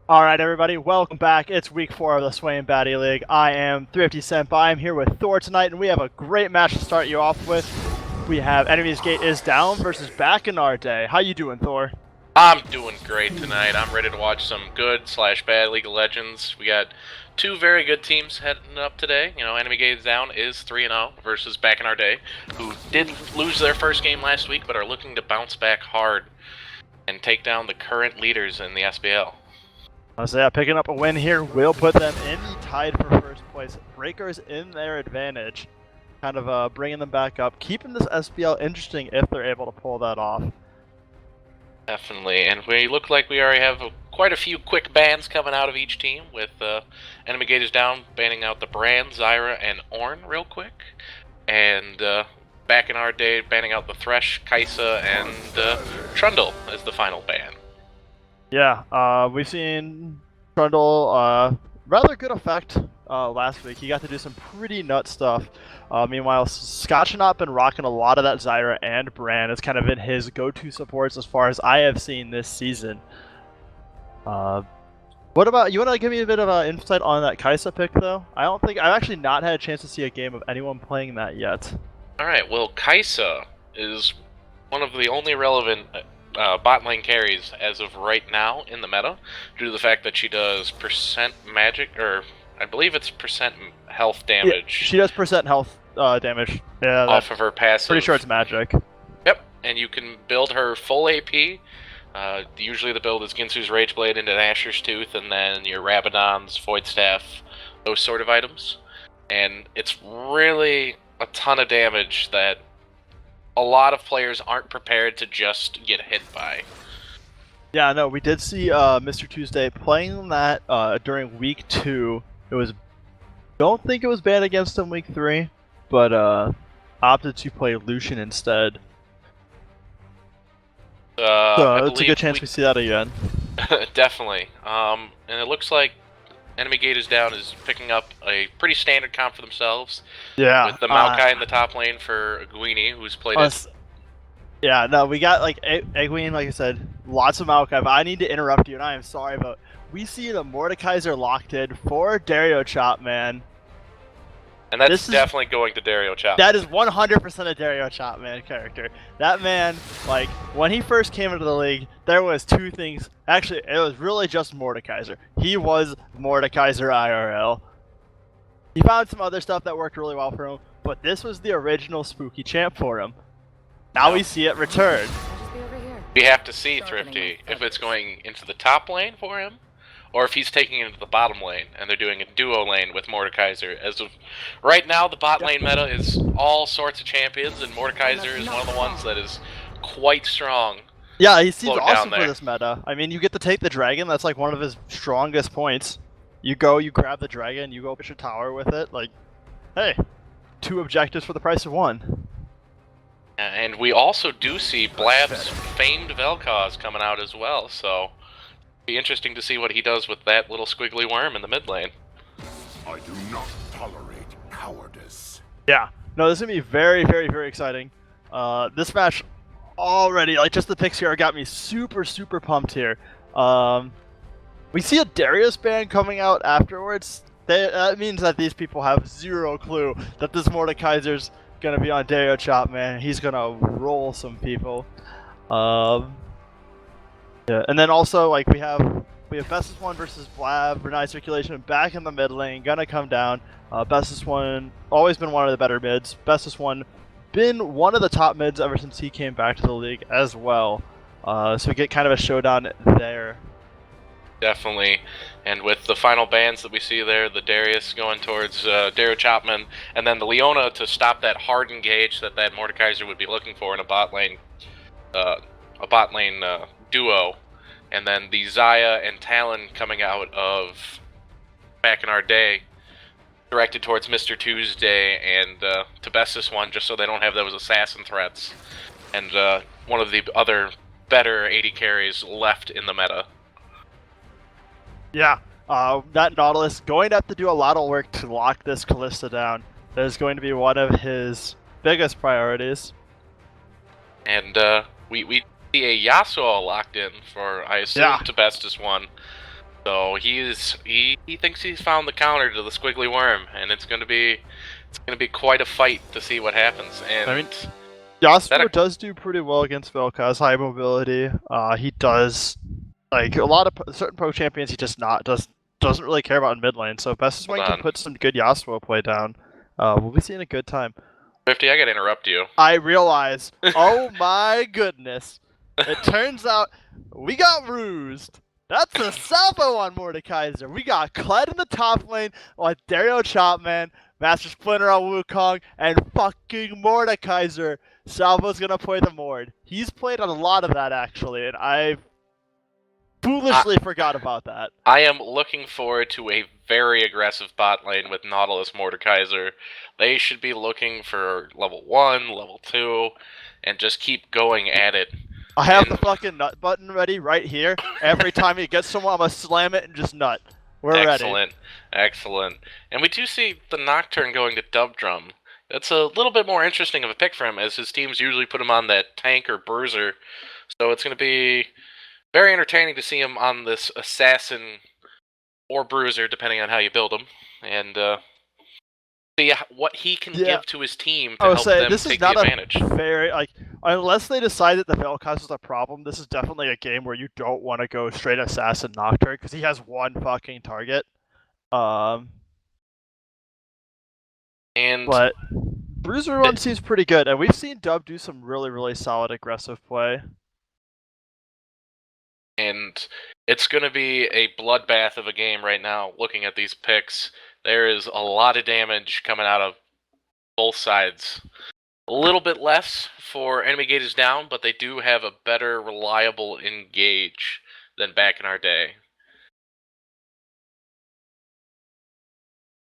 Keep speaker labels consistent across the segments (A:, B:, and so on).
A: Alright everybody, welcome back. It's week 4 of the Swain Baddy League. I am Thrifty Senpai. I'm here with Thor tonight, and we have a great match to start you off with. We have Enemy's Gate is down versus Back in Our Day. How you doing, Thor?
B: I'm doing great tonight. I'm ready to watch some good/bad League of Legends. We got two very good teams heading up today. Enemy Gate is down is 3-0 versus Back in Our Day, who did lose their first game last week, but are looking to bounce back hard and take down the current leaders in the SBL.
A: So yeah, picking up a win here will put them in the tied for first place. Breakers in their advantage, kind of bringing them back up, keeping this SBL interesting if they're able to pull that off.
B: Definitely, and we look like we already have quite a few quick bans coming out of each team, with Enemy Gate is down, banning out the Brand, Zyra, and Ornn real quick, and Back in Our Day banning out the Thresh, Kaisa, and Trundle as the final ban.
A: Yeah, we've seen Trundle rather good effect last week. He got to do some pretty nut stuff. Meanwhile, Scotch has not been rocking a lot of that Zyra and Brand. It's kind of been his go-to supports as far as I have seen this season. What about, you want to give me a bit of insight on that Kaisa pick though? I've actually not had a chance to see a game of anyone playing that yet.
B: Alright, well, Kaisa is one of the only relevant bot lane carries as of right now in the meta, due to the fact that she does percent magic, or I believe it's percent health damage.
A: Yeah, she does percent health damage. Yeah,
B: off of her passive.
A: Pretty sure it's magic.
B: Yep, and you can build her full AP. Usually the build is Ginsu's Rageblade into Asher's Tooth, and then your Rabadon's Void Staff, those sort of items. And it's really a ton of damage that a lot of players aren't prepared to just get hit by.
A: Yeah, no, we did see Mr. Tuesday playing that during week 2. Don't think it was banned against him week 3, but opted to play Lucian instead. So it's a good chance we see that again.
B: Definitely. And it looks like Enemy Gate is down is picking up a pretty standard comp for themselves.
A: Yeah.
B: With the Maokai in the top lane for Aguini, who's played it.
A: Yeah, no, we got like Egwene, like I said, lots of Maokai, but I need to interrupt you, and I am sorry, but we see the Mordekaiser locked in for Dario Chop, man.
B: And that's definitely going to Dario Chop.
A: That is 100% a Dario Chop, man, character. That man, like, when he first came into the league, there was two things. Actually, it was really just Mordekaiser. He was Mordekaiser IRL. He found some other stuff that worked really well for him, but this was the original spooky champ for him. Now we see it return.
B: We have to see, Thrifty, if it's going into the top lane for him, or if he's taking it into the bottom lane, and they're doing a duo lane with Mordekaiser. As of right now, the bot lane meta is all sorts of champions, and Mordekaiser is one of the ones that is quite strong.
A: Yeah, he seems awesome for this meta. I mean, you get to take the dragon, that's like one of his strongest points. You go, you grab the dragon, you go up your tower with it, like, hey, 2 objectives for the price of 1.
B: And we also do see Blab's famed Vel'Koz coming out as well, so be interesting to see what he does with that little squiggly worm in the mid lane.
C: I do not tolerate cowardice.
A: Yeah, no, this is gonna be very, very, very exciting. This match already, like, just the picks here got me super, super pumped here. We see a Darius ban coming out afterwards. That means that these people have zero clue that this Mordekaiser's gonna be on Dario Chop, man. He's gonna roll some people. Yeah, and then also, like, we have Bestest One versus Blab, Renai Circulation back in the mid lane, gonna come down. Bestest One always been one of the better mids. Bestest One been one of the top mids ever since he came back to the league as well. So we get kind of a showdown there.
B: Definitely, and with the final bans that we see there, the Darius going towards Dario Chapman, and then the Leona to stop that hard engage that Mordekaiser would be looking for in a bot lane duo, and then the Xayah and Talon coming out of Back in Our Day, directed towards Mr. Tuesday and to Bestest One, just so they don't have those assassin threats, and one of the other better AD carries left in the meta.
A: Yeah, that Nautilus going to have to do a lot of work to lock this Kalista down. That is going to be one of his biggest priorities.
B: And we see a Yasuo locked in for, I assume, to Bestest One. So he thinks he's found the counter to the squiggly worm, and it's gonna be quite a fight to see what happens. And
A: I mean,
B: that
A: Yasuo does do pretty well against Vel'Koz, high mobility. He does like a lot of certain pro champions. He just doesn't really care about in mid lane. So if Best
B: Hold
A: Swain can
B: on.
A: put some good Yasuo play down, we'll be seeing a good time.
B: 50, I gotta interrupt you.
A: I realize. Oh my goodness! It turns out we got rused. That's a Salvo on Mordekaiser. We got Kled in the top lane with Dario Chopman, Master Splinter on Wukong, and fucking Mordekaiser. Salvo's gonna play the Mord. He's played a lot of that actually, and I foolishly forgot about that.
B: I am looking forward to a very aggressive bot lane with Nautilus Mordekaiser. They should be looking for level 1, level 2, and just keep going at it.
A: I have the fucking nut button ready right here. Every time he gets someone, I'm gonna slam it and just nut. We're
B: Excellent.
A: ready.
B: Excellent. And we do see the Nocturne going to Dub Drum. That's a little bit more interesting of a pick for him, as his teams usually put him on that tank or bruiser. So it's going to be very entertaining to see him on this assassin or bruiser, depending on how you build him, and see what he can give to his team to help them
A: this
B: take
A: is not
B: the advantage.
A: A very unless they decide that the Vel'Koz is a problem. This is definitely a game where you don't want to go straight assassin Nocturne because he has one fucking target. But Bruiser one seems pretty good, and we've seen Dub do some really solid aggressive play.
B: And it's going to be a bloodbath of a game right now, looking at these picks. There is a lot of damage coming out of both sides. A little bit less for enemy gauges down, but they do have a better, reliable engage than back in our day.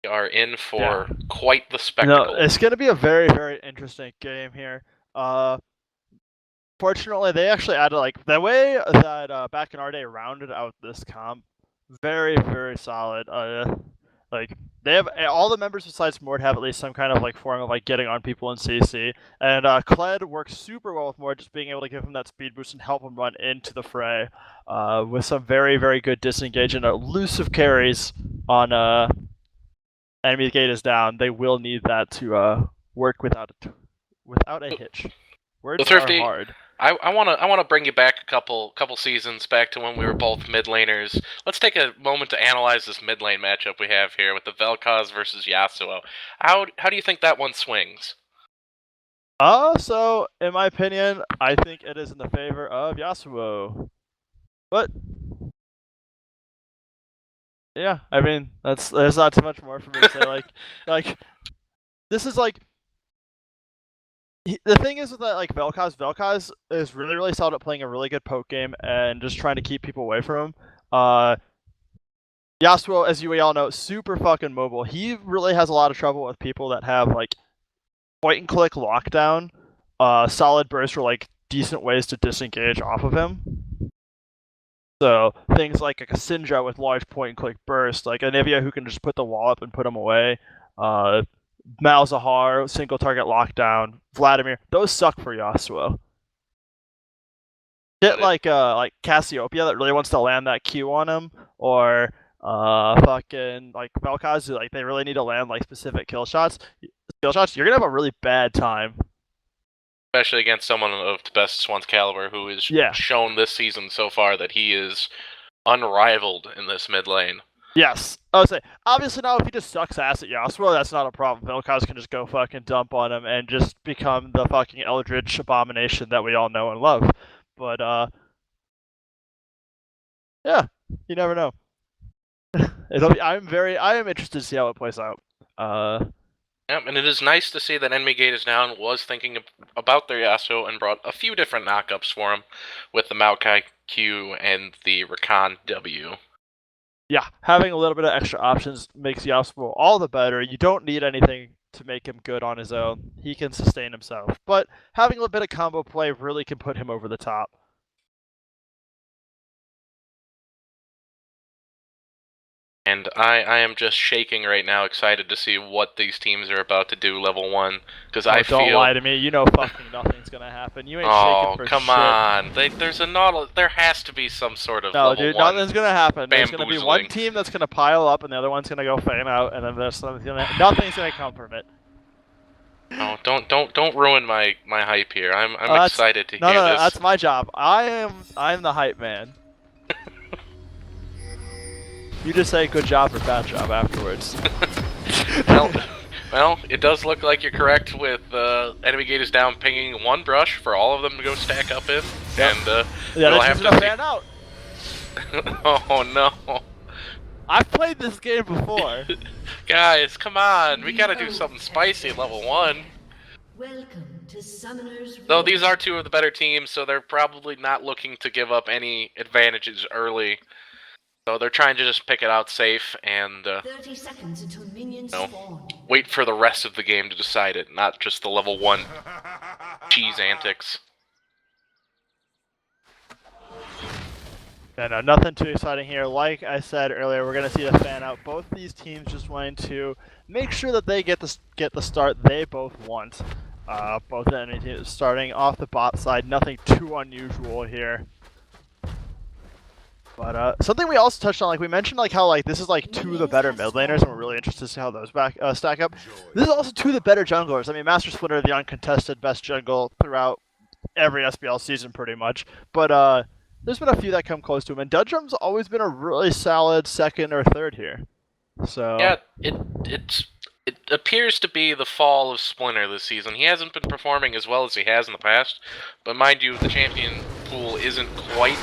B: We are in for quite the spectacle.
A: No, it's going to be a very interesting game here. Fortunately, they actually added the way that back in our day rounded out this comp. Very solid. They have all the members besides Mord have at least some kind of form of getting on people in CC, and Kled works super well with Mord, just being able to give him that speed boost and help him run into the fray, with some very good disengage and elusive carries on enemy gate is down. They will need that to work without a hitch. Words are hard.
B: I want to bring you back a couple seasons back to when we were both mid laners. Let's take a moment to analyze this mid lane matchup we have here with the Vel'Koz versus Yasuo. How do you think that one swings?
A: So in my opinion, I think it is in the favor of Yasuo. But yeah, I mean there's not too much more for me to say. This is the thing is with that Vel'Koz is really solid at playing a really good poke game and just trying to keep people away from him. Yasuo, as we all know, super fucking mobile. He really has a lot of trouble with people that have point and click lockdown, solid burst or decent ways to disengage off of him. So things like a Syndra with large point and click burst, like Anivia who can just put the wall up and put him away. Malzahar, single target lockdown, Vladimir, those suck for Yasuo. Shit like Cassiopeia that really wants to land that Q on him, or fucking Vel'Koz who they really need to land specific kill shots, you're gonna have a really bad time.
B: Especially against someone of the best one's caliber who has shown this season so far that he is unrivaled in this mid lane.
A: Yes. I would say, obviously now if he just sucks ass at Yasuo, that's not a problem. Vel'Koz can just go fucking dump on him and just become the fucking eldritch abomination that we all know and love. But, yeah, you never know. I am interested to see how it plays out.
B: Yep, and it is nice to see that Enemy Gate is down was thinking about their Yasuo and brought a few different knockups for him with the Maokai Q and the Rakan W.
A: Yeah, having a little bit of extra options makes Yasuo all the better. You don't need anything to make him good on his own. He can sustain himself. But having a little bit of combo play really can put him over the top.
B: And I am just shaking right now, excited to see what these teams are about to do level 1. Because I feel...
A: Don't lie to me. You know fucking nothing's gonna happen. You ain't shaking for
B: come
A: shit.
B: on. There's a Nautilus. There has to be some sort of
A: No,
B: level
A: dude,
B: 1
A: nothing's gonna happen. There's gonna be one
B: bamboozling.
A: team that's gonna pile up, and the other one's gonna go fan out, and then nothing's gonna come from it.
B: Oh, don't ruin my hype here. I'm excited to hear
A: no,
B: this.
A: that's my job. I'm the hype man. You just say good job or bad job afterwards.
B: Well, it does look like you're correct with enemy gate is down, pinging one brush for all of them to go stack up in,
A: Yep.
B: and
A: Yeah,
B: we'll
A: that's
B: have
A: just
B: to
A: a fan out.
B: Oh no,
A: I've played this game before.
B: guys, come on, we gotta do something spicy at level 1.
D: Welcome to Summoner's
B: Though these are two of the better teams, so they're probably not looking to give up any advantages early. So they're trying to just pick it out safe and
D: 30 seconds until minions spawn.
B: wait for the rest of the game to decide it, not just the level 1 cheese antics.
A: No, nothing too exciting here. Like I said earlier, we're gonna see the fan out. Both these teams just wanting to make sure that they get the start they both want. Both enemy teams starting off the bot side. Nothing too unusual here. But something we also touched on, like we mentioned, like how like this is like two of the better mid laners, and we're really interested to see how those stack up. This is also two of the better junglers. I mean, Master Splinter, the uncontested best jungle throughout every SBL season, pretty much. But there's been a few that come close to him, and Dudrum's always been a really solid second or third here. So
B: yeah, it appears to be the fall of Splinter this season. He hasn't been performing as well as he has in the past, but mind you, the champion pool isn't quite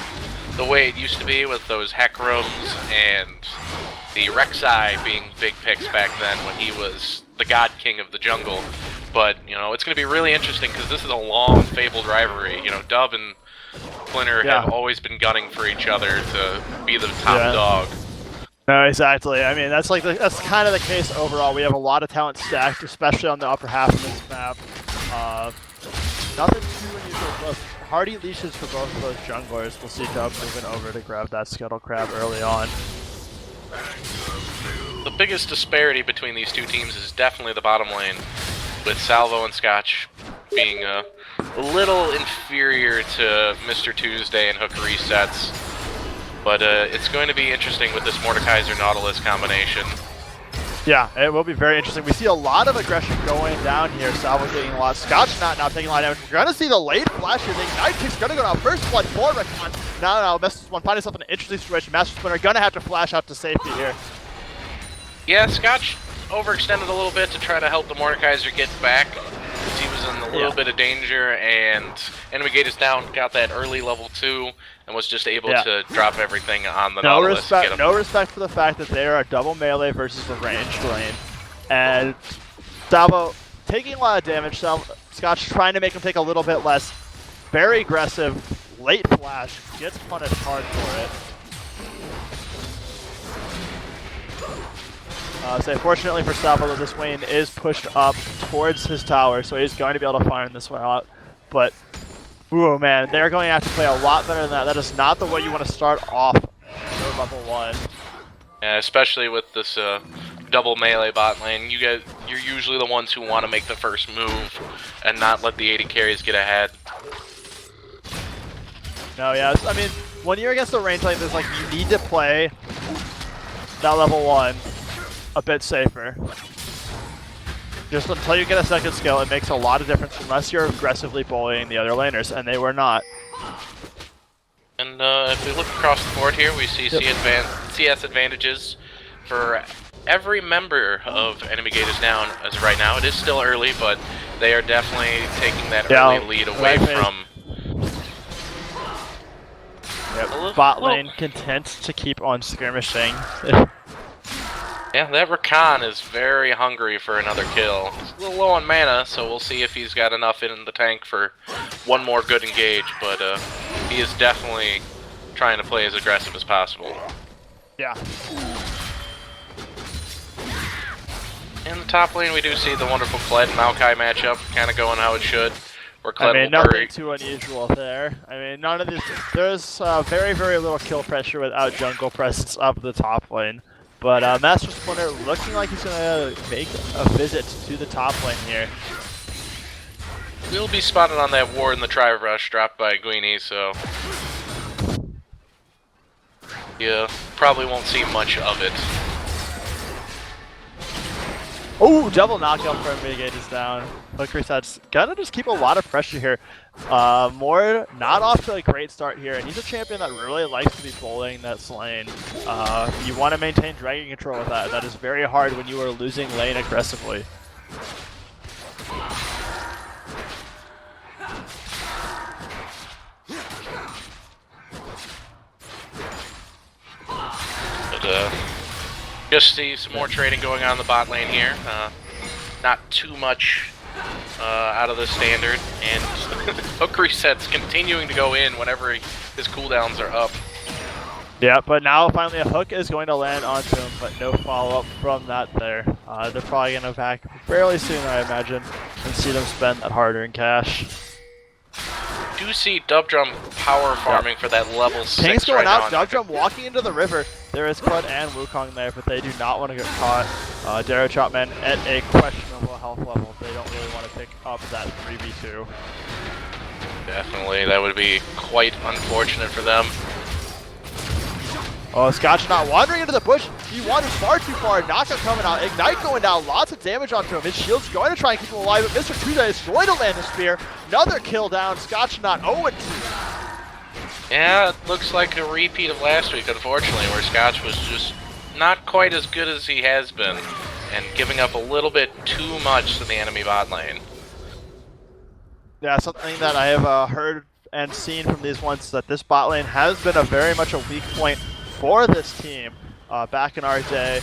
B: the way it used to be with those Hekrams and the Rek'Sai being big picks back then when he was the God King of the jungle. But, you know, it's going to be really interesting because this is a long, fabled rivalry. You know, Dub and Splinter have always been gunning for each other to be the top dog.
A: No, exactly. I mean, that's kind of the case overall. We have a lot of talent stacked, especially on the upper half of this map. Nothing too unusual. Hardy leashes for both of those junglers. We'll see Dub moving over to grab that Scuttle Crab early on.
B: The biggest disparity between these two teams is definitely the bottom lane, with Salvo and Scotch being a little inferior to Mr. Tuesday and Hook resets. But it's going to be interesting with this Mordekaiser Nautilus combination.
A: Yeah, it will be very interesting. We see a lot of aggression going down here. Salvo getting a lot. Scotch not now taking a lot of damage. We're going to see the late flash here. The Ignite Kick's going to go down. First blood for Recon. Now, Mr. One finding himself in an interesting situation. Master Splinter going to have to flash out to safety here.
B: Yeah, Scotch overextended a little bit to try to help the Mordekaiser get back, because he was in a little bit of danger, and Enemy Gate is down, got that early level 2, and was just able to drop everything on the Nautilus.
A: No respect for the fact that they are a double melee versus the ranged lane. And Salvo taking a lot of damage. Scotch trying to make him take a little bit less. Very aggressive. Late flash. Gets punished hard for it. Fortunately for Salvo, this Swain is pushed up towards his tower, so he's going to be able to fire this one out. But, ooh man, they're going to have to play a lot better than that. That is not the way you want to start off level 1.
B: Yeah, especially with this double melee bot lane. You're usually the ones who want to make the first move and not let the 80 carries get ahead.
A: No, yeah, I mean, when you're against a range like this, like, you need to play that level 1 a bit safer. Just until you get a second skill, it makes a lot of difference unless you're aggressively bullying the other laners, and they were not.
B: And if we look across the board here, we see CS advantages for every member of Enemy Gate is down as of right now. It is still early, but they are definitely taking that early lead away from...
A: Bot lane content to keep on skirmishing.
B: Yeah, that Rakan is very hungry for another kill. He's a little low on mana, so we'll see if he's got enough in the tank for one more good engage, but he is definitely trying to play as aggressive as possible.
A: Yeah.
B: In the top lane, we do see the wonderful Kled Maokai matchup kind of going how it should.
A: I mean, nothing too unusual there. I mean, there's very, very little kill pressure without jungle presence up the top lane. But Master Splinter looking like he's going to make a visit to the top lane here.
B: We'll be spotted on that ward in the Tri-Rush dropped by Guini, so yeah, probably won't see much of it.
A: Oh, double knockout for Mitigate is down. Hook resets. Gonna just keep a lot of pressure here. More not off to a great start here, and he's a champion that really likes to be bowling that lane. You want to maintain dragon control with that. That is very hard when you are losing lane aggressively.
B: But just see some more trading going on in the bot lane here. Not too much out of the standard, and hook resets continuing to go in whenever his cooldowns are up.
A: Yeah, but now finally a hook is going to land onto him, but no follow-up from that there. They're probably going to back fairly soon, I imagine, and see them spend that hard-earned cash.
B: Do see Dubdrum power farming for that level 6
A: King's going
B: right
A: out,
B: now.
A: Dubdrum walking into the river. There is Kled and Wukong there, but they do not want to get caught. Darrow Chopman at a questionable health level. They don't really want to pick up that 3v2.
B: Definitely, that would be quite unfortunate for them.
A: Oh, Scotch not wandering into the bush. He wanders far too far. Knockout coming out. Ignite going down. Lots of damage onto him. His shield's going to try and keep him alive, but Mr. Tuesday is going to land the spear. Another kill down. Scotch not 0-2.
B: Yeah, it looks like a repeat of last week, unfortunately, where Scotch was just not quite as good as he has been, and giving up a little bit too much to the enemy bot lane.
A: Yeah, something that I have heard and seen from these ones, that this bot lane has been a very much a weak point for this team back in our day.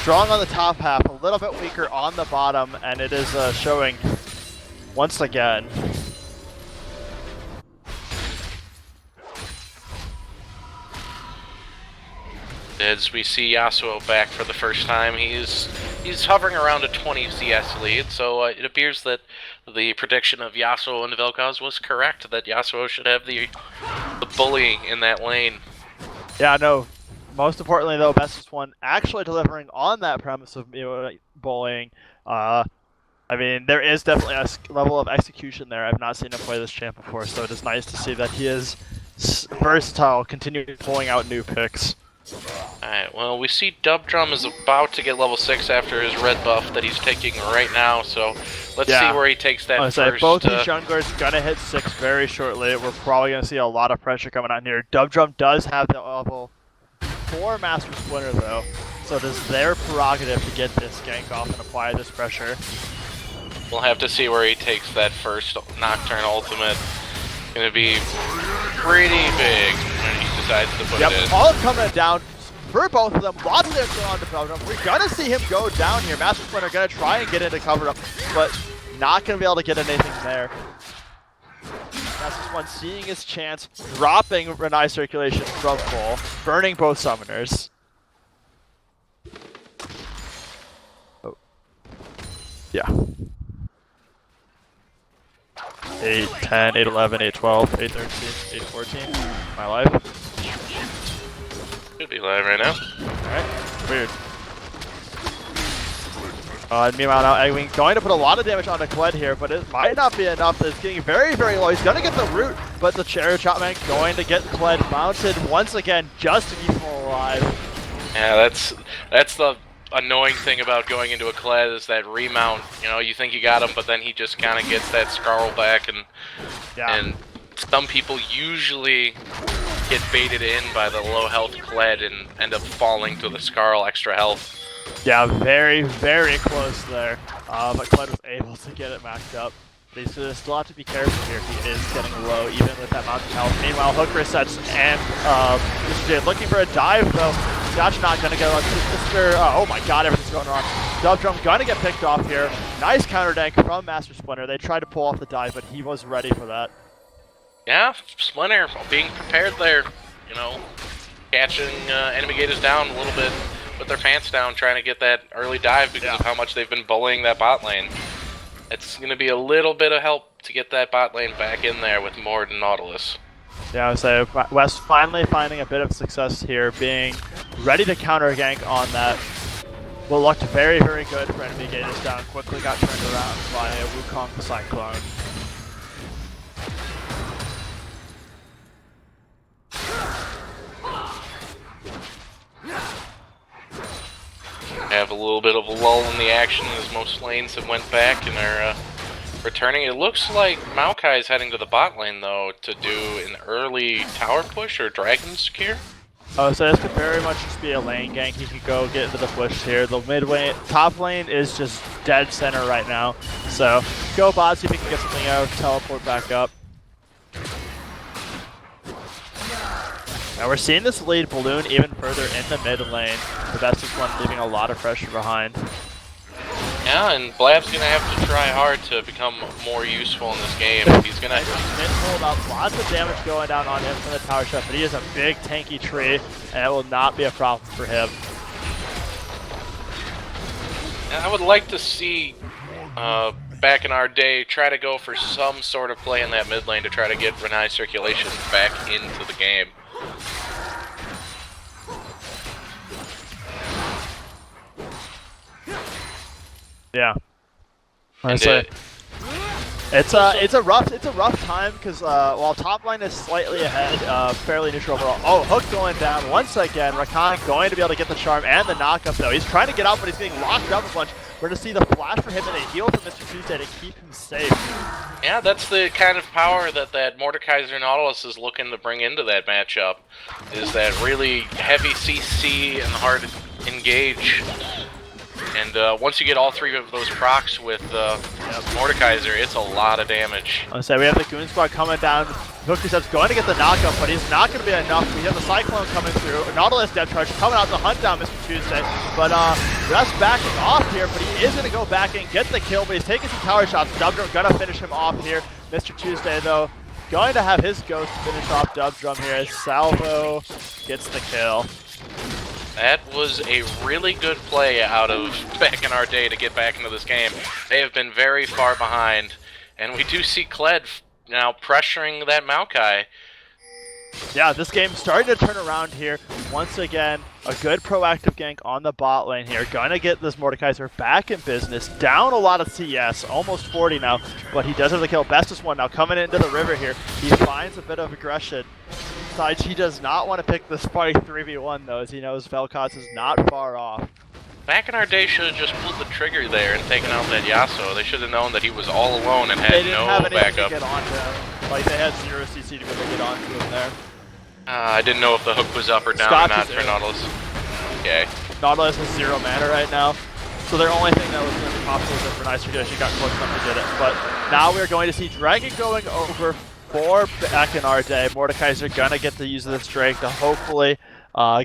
A: Strong on the top half, a little bit weaker on the bottom, and it is showing once again.
B: As we see Yasuo back for the first time, he's hovering around a 20 CS lead, so it appears that the prediction of Yasuo and Vel'Koz was correct, that Yasuo should have the bully in that lane.
A: Yeah, no. Most importantly, though, Bestest One actually delivering on that premise of bullying. I mean, there is definitely a level of execution there. I've not seen him play this champ before, so it is nice to see that he is versatile, continuing pulling out new picks.
B: Alright, well, we see Dubdrum is about to get level 6 after his red buff that he's taking right now, so let's see where he takes that first.
A: Both these junglers gonna hit 6 very shortly. We're probably gonna see a lot of pressure coming out here. Dubdrum does have the level 4 Master Splinter though, so it is their prerogative to get this gank off and apply this pressure.
B: We'll have to see where he takes that first Nocturne ultimate. Gonna be pretty big when he decides to put it in.
A: All coming down for both of them. Lots of damage going on to Dubdrum. We're gonna see him go down here. Master Splinter gonna try and get into cover up, but not gonna be able to get anything there. Master One seeing his chance, dropping Renai circulation from full, burning both summoners. Oh. Yeah. 8, 10, 8, 11, 8, 12, 8, 13, 8, 14. My life.
B: Should be live right now.
A: Alright, weird. Meanwhile now Eggwing going to put a lot of damage onto Kled here, but it might not be enough. It's getting very, very low. He's going to get the root, but the Cherry Chopman going to get Kled mounted once again just to keep him alive.
B: Yeah, that's the annoying thing about going into a Kled is that remount. You know, you think you got him, but then he just kind of gets that Scarl back, and some people usually get baited in by the low health Kled and end up falling to the Scarl extra health.
A: Yeah, very, very close there. But Kled was able to get it maxed up. They still have to be careful here. He is getting low, even with that mountain health. Meanwhile, hook resets, and Mr. J looking for a dive, though. Scotch not going to go on Mr. Oh my god, everything's going wrong. Dubdrum going to get picked off here. Nice counter dank from Master Splinter. They tried to pull off the dive, but he was ready for that.
B: Yeah, Splinter being prepared there. You know, catching enemy gators down a little bit with their pants down, trying to get that early dive because of how much they've been bullying that bot lane. It's going to be a little bit of help to get that bot lane back in there with Mord and Nautilus.
A: Yeah, I would say West finally finding a bit of success here, being ready to counter gank on that. Well, looked very, very good for enemy Gators down. Quickly got turned around by a Wukong Cyclone.
B: Have a little bit of a lull in the action as most lanes have went back and are returning. It looks like Maokai is heading to the bot lane though to do an early tower push or dragon secure.
A: Oh, so this could very much just be a lane gank. He could go get into the push here. The mid lane, top lane is just dead center right now. So go bot, see if he can get something out, teleport back up. Now we're seeing this lead balloon even further in the mid lane. The best is one leaving a lot of pressure behind.
B: Yeah, and Blab's gonna have to try hard to become more useful in this game. He's gonna
A: hold up, lots of damage going down on him from the tower shot, but he is a big tanky tree, and it will not be a problem for him.
B: And I would like to see back in our day try to go for some sort of play in that mid lane to try to get Renai circulation back into the game.
A: Yeah.
B: And
A: it's a rough time because while top line is slightly ahead, fairly neutral overall. Oh, hook going down once again. Rakan going to be able to get the charm and the knockup though. He's trying to get out, but he's being locked up a bunch. We're going to see the flash for him and a heal from Mr. Tuesday to keep him safe.
B: Yeah, that's the kind of power that Mordekaiser Nautilus is looking to bring into that matchup. Is that really heavy CC and hard to engage. And once you get all three of those procs with Mordekaiser, it's a lot of damage.
A: I say we have the Goon Squad coming down. Hookstep's going to get the knockup, but he's not going to be enough. We have the Cyclone coming through. Nautilus Depth Charge coming out to hunt down Mr. Tuesday. But Russ backing off here, but he is going to go back and get the kill, but he's taking some tower shots. Dubdrum going to finish him off here. Mr. Tuesday, though, going to have his ghost finish off Dubdrum here as Salvo gets the kill.
B: That was a really good play out of back in our day to get back into this game. They have been very far behind, and we do see Kled now pressuring that Maokai.
A: Yeah, this game's starting to turn around here. Once again, a good proactive gank on the bot lane here. Gonna get this Mordekaiser back in business. Down a lot of CS, almost 40 now, but he does have the kill. Bestest one now coming into the river here. He finds a bit of aggression. Besides, he does not want to pick this fight 3v1 though, as he knows Vel'Koz is not far off.
B: Back in our day, should have just pulled the trigger there and taken out that Yasuo. They should have known that he was all alone and had no backup.
A: They didn't have anything to get onto him. Like, they had 0 CC to be able to get onto him there.
B: I didn't know if the hook was up or down or not for Nautilus. Okay.
A: Nautilus has 0 mana right now, so their only thing that was going to be possible is if Renai Circulation got close enough to get it. But now we're going to see Dragon going over for back in our day. Mordekaiser gonna get the use of this Drake to hopefully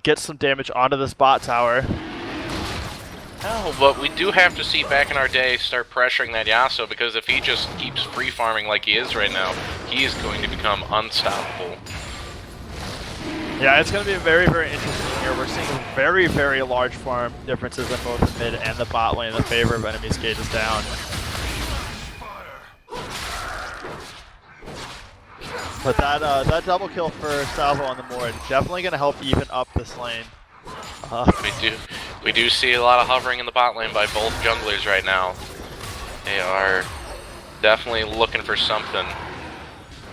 A: get some damage onto this bot tower.
B: No, but we do have to see back in our day start pressuring that Yasuo, because if he just keeps free farming like he is right now, he is going to become unstoppable.
A: Yeah, it's going to be very, very interesting here. We're seeing very, very large farm differences in both the mid and the bot lane in the favor of enemy's gate is down. But that double kill for Salvo on the board definitely going to help even up this lane.
B: We do see a lot of hovering in the bot lane by both junglers right now. They are definitely looking for something.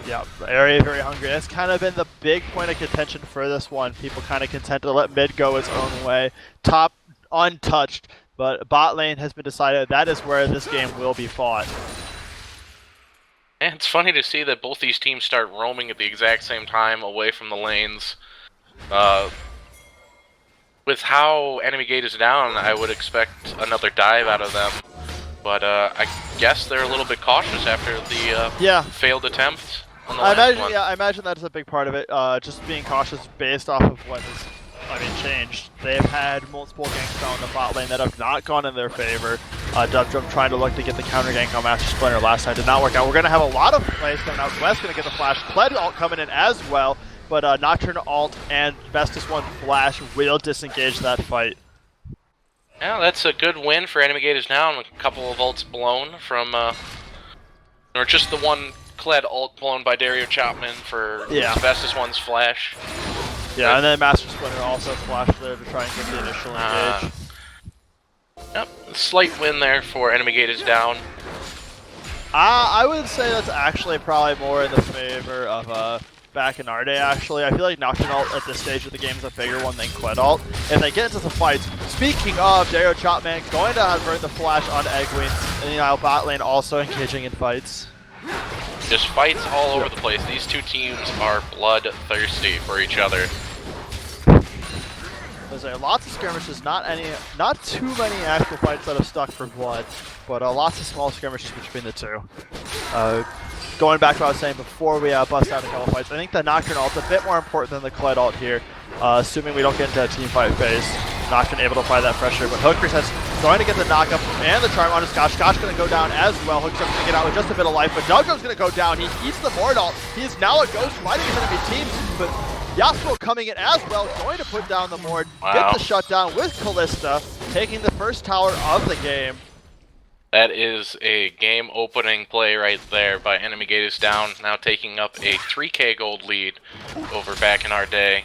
A: Yeah, very, very hungry. That's kind of been the big point of contention for this one. People kind of content to let mid go its own way. Top untouched, but bot lane has been decided that is where this game will be fought.
B: And it's funny to see that both these teams start roaming at the exact same time away from the lanes. With how enemy gate is down, I would expect another dive out of them. But I guess they're a little bit cautious after the failed attempt on the last one.
A: Yeah, I imagine that is a big part of it. Just being cautious based off of what has, changed. They've had multiple ganks down the bot lane that have not gone in their favor. Dubdrum trying to look to get the counter gank on Master Splinter last time did not work out. We're going to have a lot of plays coming out. West going to get the flash. Kled ult coming in as well, but Nocturne ult and Vestus 1 flash will disengage that fight.
B: Yeah, that's a good win for enemy gators now. A couple of ults blown from, or just the one Kled ult blown by Dario Chapman for Vestus 1's flash.
A: Yeah, and then Master Splinter also flashed there to try and get the initial engage.
B: Yep, slight win there for Enemy Gate is down.
A: I would say that's actually probably more in the favor of back in our day, actually. I feel like Nocturnal at this stage of the game is a bigger one than Quedalt. If they get into the fights, speaking of, Dario Chopman going to burn the flash on Eggwing, and meanwhile bot lane also engaging in fights.
B: Just fights all over the place. These two teams are bloodthirsty for each other.
A: There's lots of skirmishes, not too many actual fights that have stuck for blood, but lots of small skirmishes between the two. Going back to what I was saying before we bust out a couple fights, I think the Nocturne ult's a bit more important than the Kled ult here, assuming we don't get into a team fight phase. Not going to be able to apply that pressure, but Hookers has going to get the knockup and the charm on Scotch. Scotch going to go down as well. Hookers going to get out with just a bit of life, but Dojo's going to go down. He eats the Mord ult. He is now a ghost fighting his enemy team, but Yasuo coming in as well, going to put down the Mord, get the shutdown with Kalista, taking the first tower of the game.
B: That is a game-opening play right there by Enemy Gate is down, now taking up a 3k gold lead over back in our day.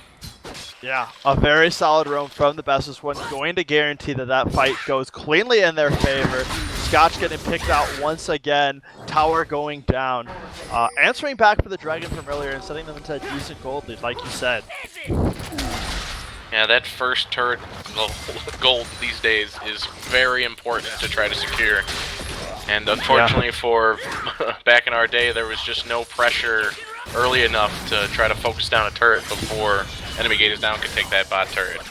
A: Yeah, a very solid roam from the bestest one, going to guarantee that that fight goes cleanly in their favor. Scotch getting picked out once again, tower going down. Answering back for the Dragon from earlier and setting them into a decent gold lead, like you said.
B: Yeah, that first turret gold these days is very important to try to secure. And unfortunately for back in our day, there was just no pressure early enough to try to focus down a turret before Enemy Gate is down could take that bot turret.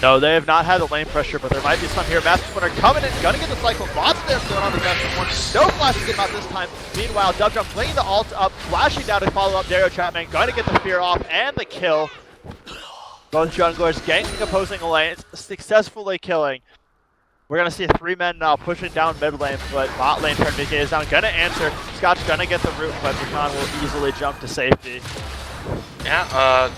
A: No, they have not had the lane pressure, but there might be some here. Master Splinter coming in, gonna get the cycle. Lots of damage going on the Master Splinter. No flashes him out this time. Meanwhile, Dub Jump bringing the ult up, flashing down to follow up Dario Chapman, gonna get the fear off and the kill. Both junglers ganking opposing lanes, successfully killing. We're gonna see 3 men now pushing down mid lane, but bot lane turn Mickey is down. Gonna answer. Scotch gonna get the root, but Rakan will easily jump to safety.
B: Yeah,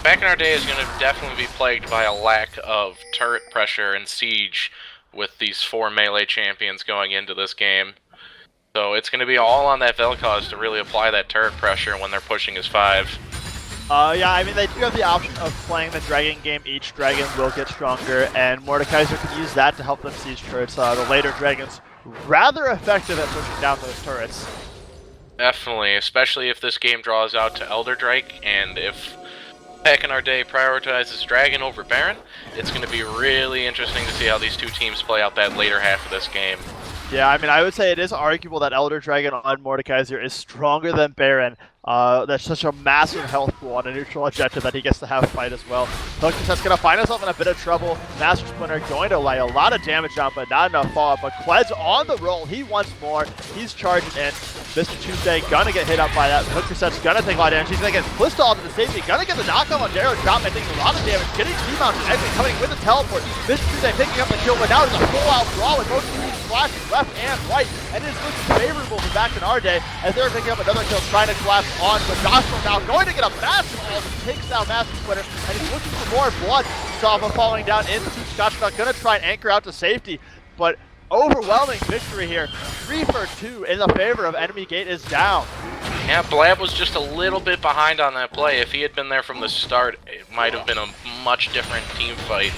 B: back in our day is going to definitely be plagued by a lack of turret pressure and siege with these 4 melee champions going into this game. So it's going to be all on that Vel'Koz to really apply that turret pressure when they're pushing his 5.
A: Yeah, I mean, they do have the option of playing the Dragon game. Each Dragon will get stronger, and Mordekaiser can use that to help them siege turrets. The later Dragons, rather effective at pushing down those turrets.
B: Definitely, especially if this game draws out to Elder Drake, and if back in our day prioritizes Dragon over Baron, it's going to be really interesting to see how these two teams play out that later half of this game.
A: Yeah, I mean, I would say it is arguable that Elder Dragon on Mordekaiser is stronger than Baron. That's such a massive health pool on a neutral objective that he gets to have fight as well. Hookset's going to find himself in a bit of trouble. Master Splinter going to lay a lot of damage down, but not enough fallout. But Kled's on the roll. He wants more. He's charging in. Mr. Tuesday going to get hit up by that. Hookset's going to take a lot of damage. He's going to get Blista all to the safety. Going to get the knockoff on Dario Chopman, taking a lot of damage. Getting T-Mount and Exit coming with the teleport. Mr. Tuesday picking up the kill, but now there's a full-out brawl with both teams flashing left and right. And it is looking favorable for back in our day as they're picking up another kill, trying to collapse on. But Joshua now going to get a massive ult and takes down Master Splinter, and he's looking for more blood. Sava falling down into Scotch, not going to try and anchor out to safety, but overwhelming victory here. 3 for 2 in the favor of Enemy Gate is down.
B: Yeah, Blab was just a little bit behind on that play. If he had been there from the start, it might have been a much different team fight,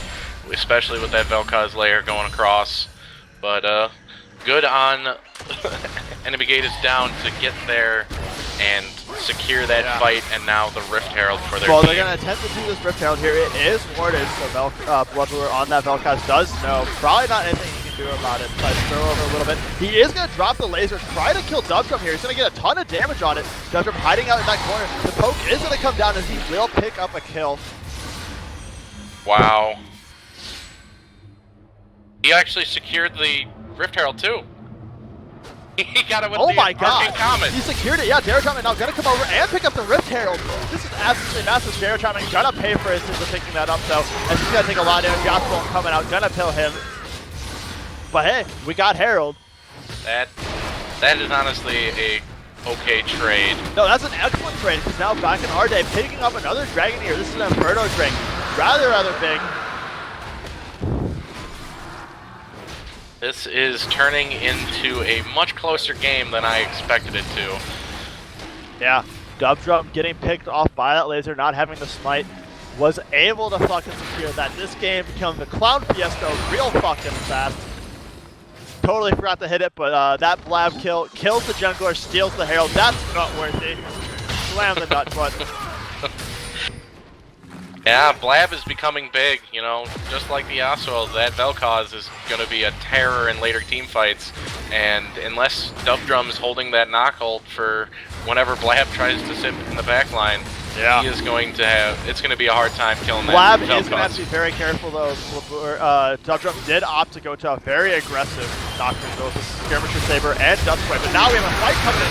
B: especially with that Vel'Koz layer going across. But good on Enemy Gate is down to get there and secure that fight, and now the Rift Herald for their team.
A: They're going to attempt to do this Rift Herald here. It is warded, so Bloodruler on that Vel'Koz does know. Probably not anything he can do about it, but throw over a little bit. He is going to drop the laser, try to kill Dubdrum here. He's going to get a ton of damage on it. Dubdrum hiding out in that corner. The poke is going to come down as he will pick up a kill.
B: Wow. He actually secured the Rift Herald too. He got it with the Arcane Comet.
A: He secured it. Yeah, Dario Chapman now going to come over and pick up the Rift Herald. This is absolutely massive. Dario Chapman going to pay for his sins of picking that up, though. And he's going to take a lot of damage. Yasuo coming out, going to kill him. But hey, we got Herald.
B: That is honestly a okay trade.
A: No, that's an excellent trade, because now back in our day, picking up another Dragon here. This is an Inferno Drake. Rather big.
B: This is turning into a much closer game than I expected it to.
A: Yeah, Dubdrum getting picked off by that laser, not having the smite. was able to fucking secure that. This game becomes the Clown Fiesta real fucking fast. Totally forgot to hit it, but that Blab kill kills the jungler, steals the Herald. That's nutworthy. Slam the nut button.
B: Yeah, Blab is becoming big, you know, just like the Yasuo, that Vel'Koz is going to be a terror in later team fights, and unless Dubdrum is holding that knock ult for whenever Blab tries to simp in the backline, he is going to have, it's going to be a hard time killing
A: Blab
B: that
A: is going to have to be very careful though. Dubdrum did opt to go to a very aggressive Doctor both with Skirmisher Saber and Dustblade, but now we have a fight coming in.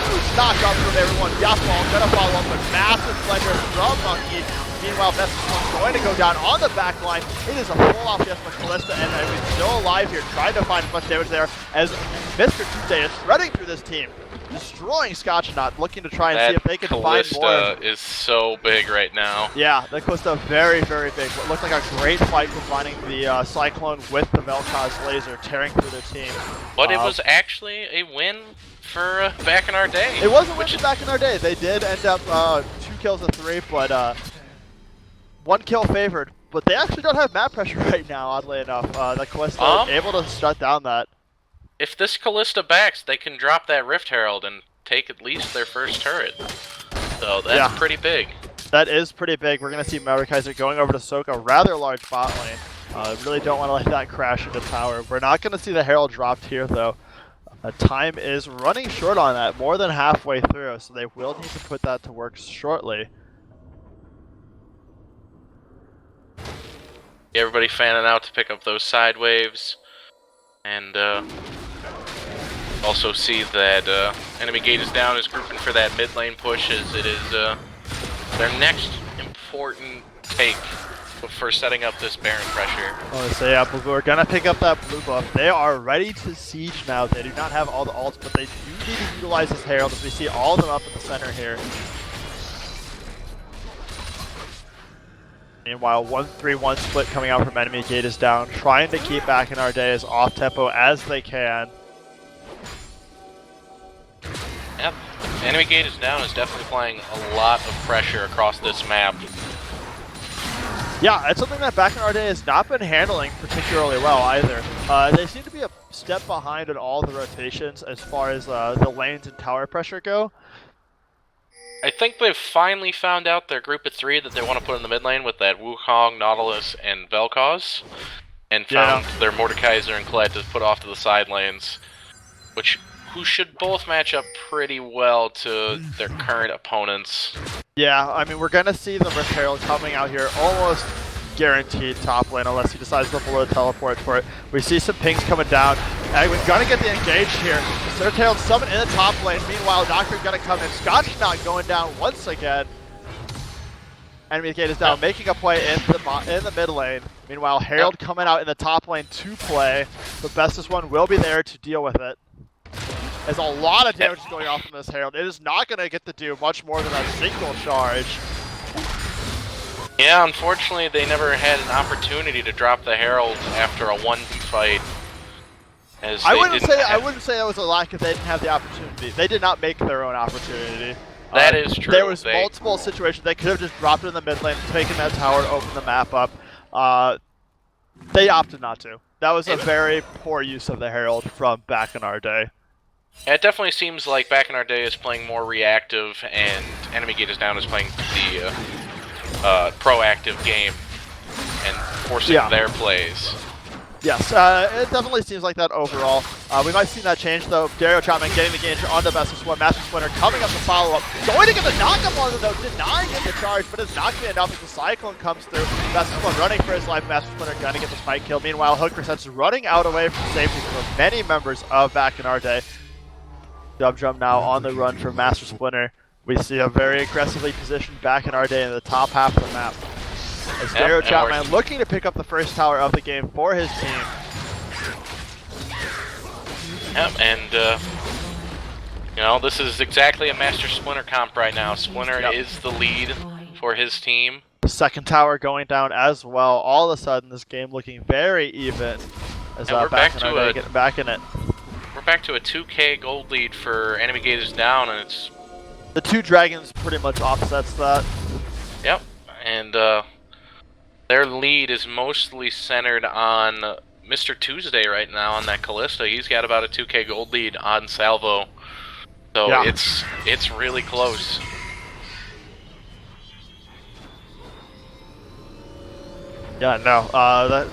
A: Huge knock up from everyone. Yasuo going to follow up with massive Slender from Monkey. Meanwhile, Vestas going to go down on the back line. It is a full-off yes from Callista, and he's still alive here, trying to find as much damage there as Mr. Tuesday is shredding through this team, destroying Scotchknot, looking to try and see if they can find more.
B: Callista is so big right now.
A: Yeah, the Callista very, very big. What looked like a great fight combining the Cyclone with the Vel'Koz laser, tearing through their team.
B: But it was actually a win for back in our day.
A: It was a win back in our day. They did end up 2 kills to 3, but 1 kill favored, but they actually don't have map pressure right now, oddly enough. The Callista is able to shut down that. If
B: this Callista backs, they can drop that Rift Herald and take at least their first turret. So that's pretty big.
A: That is pretty big. We're going to see Mordekaiser going over to soak a rather large bot lane. Really don't want to let that crash into tower. We're not going to see the Herald dropped here, though. Time is running short on that, more than halfway through, so they will need to put that to work shortly.
B: Everybody fanning out to pick up those side waves, and also see that enemy gate is down, is grouping for that mid lane push, as it is their next important take for setting up this Baron pressure.
A: Oh, so yeah, we're gonna pick up that blue buff. They are ready to siege now. They do not have all the ults, but they do need to utilize this Herald, as we see all of them up at the center here. Meanwhile, 1-3-1 split coming out from enemy gate is down, trying to keep back in our day as off tempo as they can.
B: Yep, enemy gate is down is definitely applying a lot of pressure across this map.
A: Yeah, it's something that back in our day has not been handling particularly well either. They seem to be a step behind in all the rotations as far as the lanes and tower pressure go.
B: I think they've finally found out their group of 3 that they want to put in the mid lane with that Wukong, Nautilus, and Vel'Koz, and found their Mordekaiser and Kled to put off to the side lanes, who should both match up pretty well to their current opponents.
A: Yeah, I mean, we're going to see the Rift Herald coming out here almost guaranteed top lane unless he decides to blow the teleport for it. We see some pings coming down, and we're going to get the engage here. Rift Herald summon in the top lane. Meanwhile, Doctor's going to come in. Scotchknot going down once again. Enemy gate is down, making a play in the mid lane. Meanwhile, Herald coming out in the top lane to play. The bestest one will be there to deal with it. There's a lot of damage going off from this Herald. It is not going to get to do much more than a single charge.
B: Yeah, unfortunately, they never had an opportunity to drop the Herald after a 1v fight.
A: I wouldn't say that was a lack if they didn't have the opportunity. They did not make their own opportunity.
B: That is true.
A: There was multiple situations. They could have just dropped it in the mid lane, taken that tower, opened the map up. They opted not to. That was a very poor use of the Herald from back in our day.
B: It definitely seems like back in our day is playing more reactive, and Enemy Gate is Down is playing the proactive game and forcing their plays.
A: Yes, it definitely seems like that overall. We might see that change though. Dario Chapman getting the game on the Master Splinter. Master Splinter coming up to follow up. Going to get the knockup on it though, denying it the charge, but it's not going to be enough as the Cyclone comes through. Master Splinter running for his life. Master Splinter going to get the spike kill. Meanwhile, Hook Resets running out away from safety for many members of back in our day. Dubdrum now on the run for Master Splinter. We see a very aggressively positioned back in our day in the top half of the map. As Dario Chapman looking to pick up the first tower of the game for his team.
B: Yep, and you know, this is exactly a Master Splinter comp right now. Splinter is the lead for his team.
A: Second tower going down as well. All of a sudden, this game looking very even. As
B: we're back to
A: getting back in it.
B: We're back to a 2K gold lead for Enemy Gate is Down, and it's...
A: The two dragons pretty much offsets that.
B: Yep, and their lead is mostly centered on Mr. Tuesday right now on that Callista. He's got about a 2k gold lead on Salvo, so
A: Yeah.
B: it's really close.
A: Yeah, no,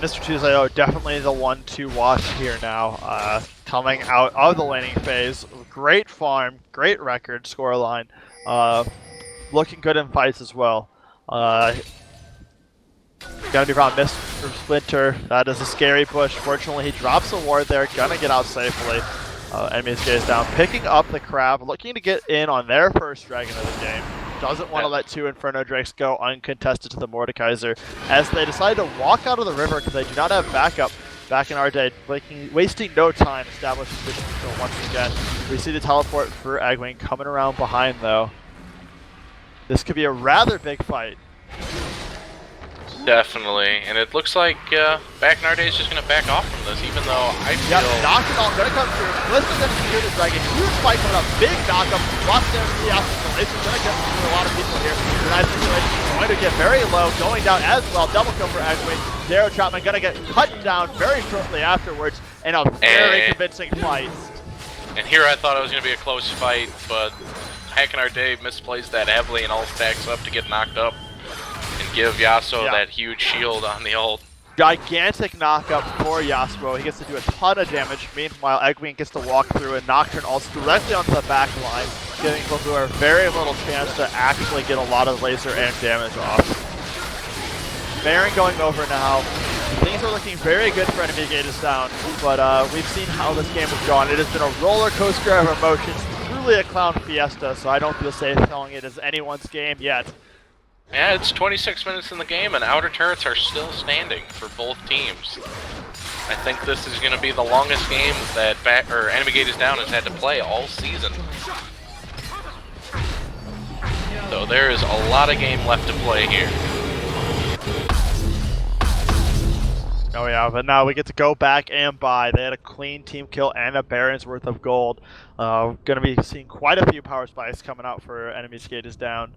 A: Mr. Tuesday definitely the one to watch here now. Coming out of the laning phase, great farm, great record scoreline, looking good in fights as well. Gonna be around Mr. Splinter. That is a scary push. Fortunately, he drops a ward there, gonna get out safely. Enemy's gaze down, picking up the crab, looking to get in on their first dragon of the game. Doesn't want to let 2 Inferno Drakes go uncontested to the Mordekaiser, as they decide to walk out of the river because they do not have backup back in our day, wasting no time establishing vision control once again. We see the teleport for Egwene coming around behind though. This could be a rather big fight.
B: Definitely, and it looks like back in our day is just going to back off from this, even though I feel...
A: Yep, knock it off, gonna come through. Blister's gonna secure the dragon. Huge fight coming up, big knockup. Lots of the outfit. It's gonna get through a lot of people here. The nice situation is going to get very low, going down as well. Double kill for Egwene. Darrow Chapman gonna get cut down very shortly afterwards in a very convincing fight.
B: And here I thought it was going to be a close fight, but back in our day misplays that heavily and all stacks up to get knocked up. And give Yasuo that huge shield on the ult.
A: Gigantic knockup for Yasuo. He gets to do a ton of damage. Meanwhile, Egwene gets to walk through and Nocturne ults directly onto the back line, giving Blue very little chance to actually get a lot of laser and damage off. Baron going over now. Things are looking very good for enemy Gatus down, but we've seen how this game has gone. It has been a roller coaster of emotions, truly a clown fiesta, so I don't feel safe calling it as anyone's game yet.
B: Yeah, it's 26 minutes in the game, and outer turrets are still standing for both teams. I think this is going to be the longest game that Enemy Gatus Down has had to play all season. So there is a lot of game left to play here.
A: Oh yeah, but now we get to go back and buy. They had a clean team kill and a Baron's worth of gold. Gonna be seeing quite a few power spikes coming out for Enemy's Gatus Down.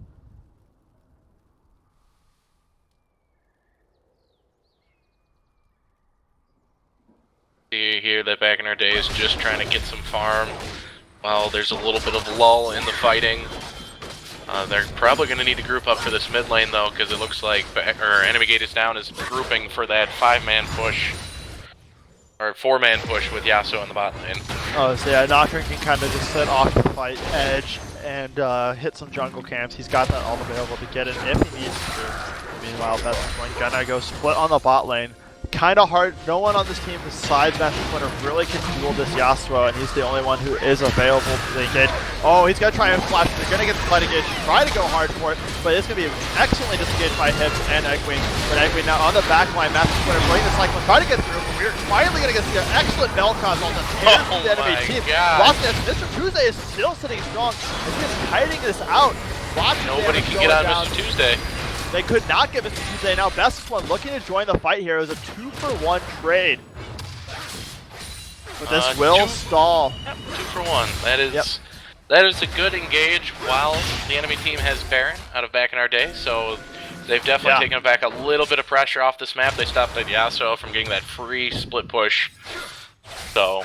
B: You hear that back in our days, just trying to get some farm. Well, there's a little bit of lull in the fighting. They're probably going to need to group up for this mid lane though, because it looks like Enemy Gatus Down is grouping for that 5-man push. Or 4-man push with Yasuo in the bot lane.
A: Oh, so yeah, Nocturne can kind of just sit off the fight edge and hit some jungle camps. He's got that all available to get in if he needs to. Meanwhile, Best Point gonna go split on the bot lane. Kind of hard. No one on this team besides Master Splinter really can duel this Yasuo, and he's the only one who is available to engage. Oh, he's gonna try and flash. They're gonna get the fight engage. Try to go hard for it, but it's gonna be excellently disengaged by Hips and Egwene. But Egwene now on the back line. Master Splinter playing the cyclone, trying to get through. We're finally gonna get the excellent Belcon on the the enemy team. Watch this. Mr. Tuesday is still sitting strong. He's just hiding this out.
B: Nobody can get out of Mr. Tuesday.
A: They could not give Mr. Tuesday. Now Best One looking to join the fight here. It was a 2-for-1 trade. But this will stall.
B: Yep, 2-for-1. That is a good engage while the enemy team has Baron out of back in our day. So they've definitely taken back a little bit of pressure off this map. They stopped the Yasuo from getting that free split push. So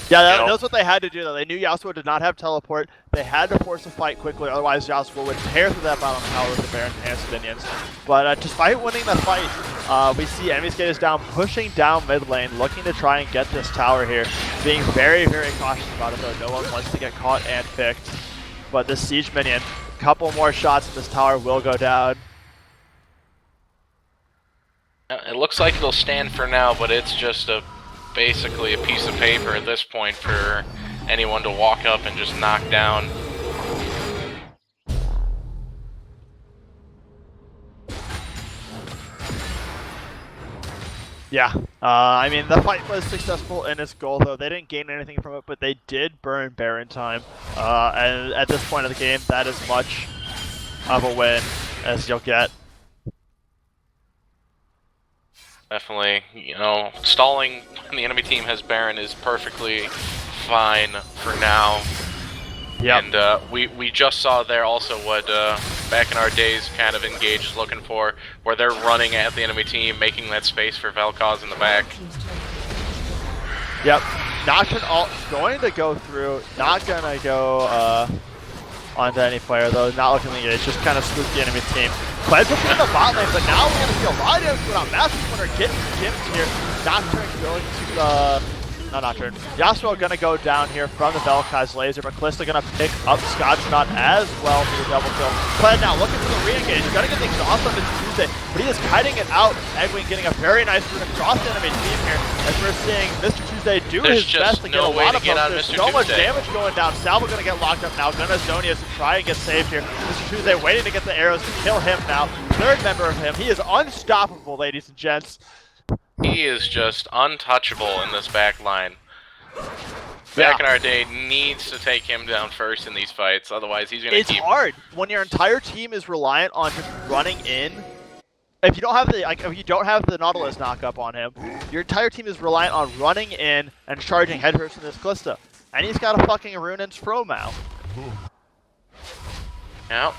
A: yeah, that's what they had to do though. They knew Yasuo did not have teleport. They had to force a fight quickly, otherwise Yasuo would tear through that bottom tower with the Baron and his minions. But despite winning the fight, we see Enemy's Gatus Down pushing down mid lane, looking to try and get this tower here. Being very, very cautious about it though. No one wants to get caught and picked. But this siege minion, a couple more shots and this tower will go down.
B: It looks like it'll stand for now, but it's just basically a piece of paper at this point for anyone to walk up and just knock down.
A: Yeah, I mean, the fight was successful in its goal, though. They didn't gain anything from it, but they did burn Baron time. And at this point of the game, that is much of a win as you'll get.
B: Definitely, you know, stalling when the enemy team has Baron is perfectly fine for now.
A: Yep.
B: And we just saw there also what back in our days kind of Engage is looking for, where they're running at the enemy team, making that space for Vel'Koz in the back.
A: Yep. Nocturne ult going to go through, not gonna go onto any player though, not looking to engage, just kind of spook the enemy team. Cled's looking in the bot lane, but now we're gonna see a lot of damage going on. Master Splinter getting Gims here. Nocturne going to not Nocturne. Yasuo gonna go down here from the Vel'Koz laser, but Kalista gonna pick up Scotchknot as well for the double kill. Kled now looking for the re-engage, gonna get the exhaust on Mr. Tuesday, but he is kiting it out. Egwene getting a very nice rune across the enemy team here, as we're seeing Mr. Tuesday do his best to get a lot of help. There's so much damage going down. Salvo gonna get locked up now. Gonna Zonius to try and get saved here. Mr. Tuesday waiting to get the arrows to kill him now. Third member of him. He is unstoppable, ladies and gents.
B: He is just untouchable in this back line. Back in our day needs to take him down first in these fights, otherwise he's gonna
A: It's hard when your entire team is reliant on just running in. If you don't have the Nautilus knockup on him, your entire team is reliant on running in and charging headfirst in this Kalista. And he's got a fucking rune and Stromal.
B: Yeah.